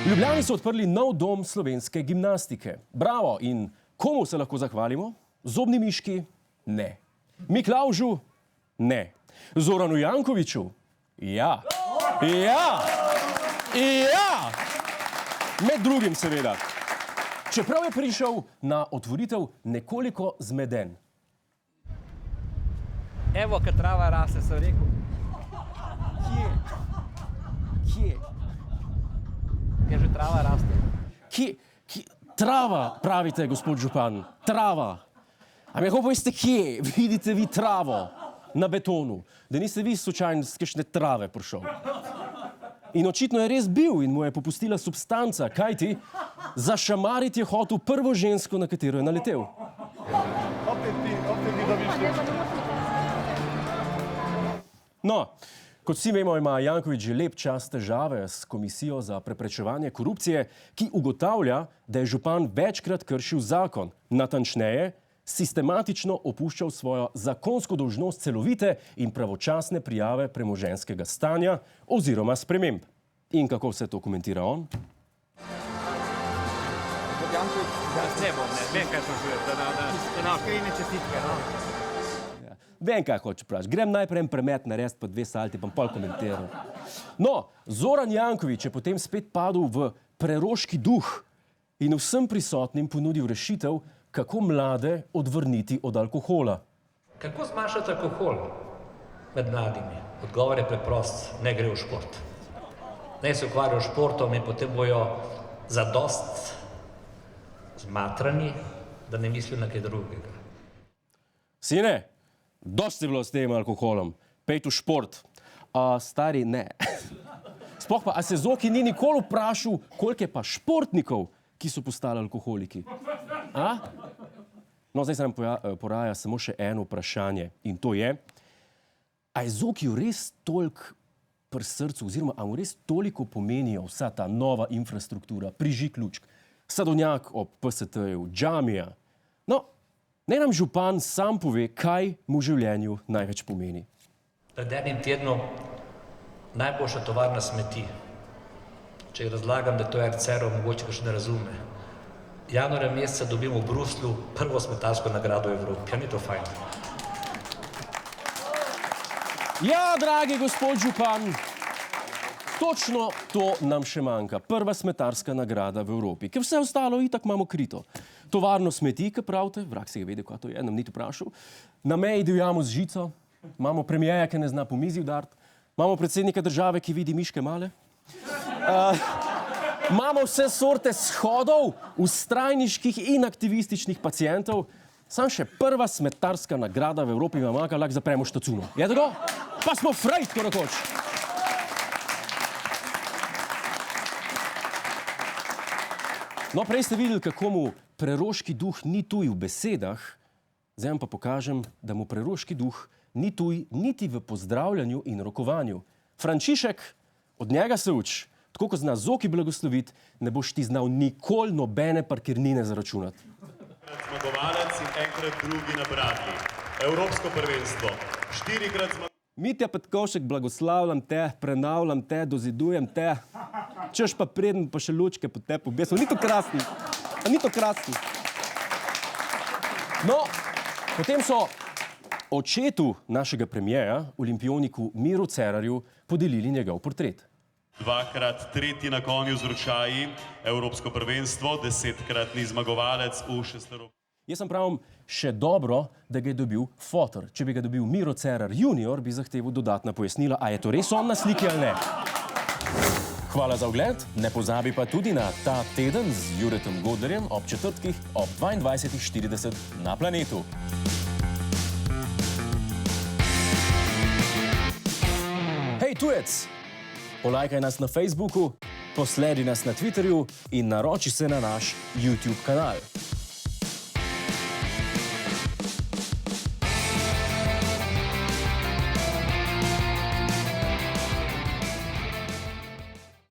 V Ljubljani so odprli nov dom slovenske gimnastike. Bravo! In komu se lahko zahvalimo? Zobni miški? Ne. Miklavžu? Ne. Zoranu Jankoviću? Ja. Ja! Ja! Med drugim seveda. Čeprav je prišel na otvoritev nekoliko zmeden. Evo, kad trava raste, sem rekel. Kje? Je že trava raste. Kje? Trava, pravite, gospod župan. Trava. A mi lahko poveste, kje vidite vi travo na betonu? Da niste vi slučajno z kakšne trave prišel. In očitno je res bil in mu je popustila substanca, kajti zašamariti je hotel prvo žensko, na katero je naletel. No, kot vsi vemo, ima Janković že lep čas težave s Komisijo za preprečevanje korupcije, ki ugotavlja, da je župan večkrat kršil zakon. Natančneje, sistematično opuščal svojo zakonsko dolžnost celovite in pravočasne prijave premoženjskega stanja oziroma sprememb. In kako vse to komentira on? Ne bom, ne. Vem, kaj sprašujete. Iskrene čestitke, no. Vem, kaj hoče vprašati. Grem najprej en premet narediti, pa 2 salti, pa pol komentiram. No, Zoran Janković je potem spet padel v preroški duh in vsem prisotnim ponudil rešitev, kako mlade odvrniti od alkohola. Kako zmanjšati alkohol med mladimi? Odgovor je preprost, ne gre v šport. Ne se ukvarjajo s športom in potem bojo zadost zmatrani, da ne mislijo na kaj drugega. Sine, dosti je bilo s tem alkoholom. Pejt v šport. Stari, ne. Sploh pa, a se Zoki ni nikoli vprašal, koliko je pa športnikov, ki so postali alkoholiki? A? No, zdaj se nam poraja samo še eno vprašanje in to je, a je Zokiju res toliko pri srcu oziroma a mu res toliko pomenijo vsa ta nova infrastruktura, prižig lučk, sadovnjak ob PST-ju, džamija? No, naj nam župan sam pove, kaj mu v življenju največ pomeni. Pred enim tednom najboljša tovarna smeti. Če razlagam, da to je RCR-ov, mogoče ga še ne razume. Januarja meseca dobimo v Bruslju prvo smetarsko nagrado v Evropi. Ja, ni to fajn? Ja, dragi gospod župan, točno to nam še manjka. Prva smetarska nagrada v Evropi, ker vse ostalo itak imamo krito. Tovarno smeti, ki pravite, vrag si ga vedel, kaj to je, nam niti vprašal. Na meji divjamo z žico, imamo premijeja, ki ne zna po mizi udariti, imamo predsednika države, ki vidi miške male. Imamo vse sorte shodov, vztrajniških in aktivističnih pacientov. Sam še prva smetarska nagrada v Evropi ima manjka, lahko zapremo štacuno. Je tako? Pa smo frajt, ko rekoč. No, prej ste videli, kako mu preroški duh ni tuj v besedah, zdaj vam pa pokažem, da mu preroški duh ni tuj niti v pozdravljanju in rokovanju. Frančišek, od njega se uč. Tako, ko zna Zoki blagosloviti, ne boš ti znal nikoli nobene parkirnine zaračunati. Zmagovalec in enkrat drugi nabrati. Evropsko prvenstvo. 4-krat zmagovalec. Mitja Petkovšek, blagoslavljam te, prenavljam te, dozidujem te. Češ pa preden pa še lučke po te pobesil. Ni to krasno? A ni to krasno? No, potem so očetu našega premijeja, olimpioniku Miru Cerarju, podelili njegov portret. 2-krat tretji na konju z ročaji. Evropsko prvenstvo. 10-kratni zmagovalec v šestero. Jaz sem pravim, še dobro, da ga je dobil fotor. Če bi ga dobil Miro Cerar junior, bi zahteval dodatna pojasnila, a je to res on na sliki ali ne. Hvala za ogled, ne pozabi pa tudi na Ta teden z Juretom Godlerjem ob četrtkih ob 22:40 na Planetu. Hej tujec, polajkaj nas na Facebooku, posledi nas na Twitterju in naroči se na naš YouTube kanal.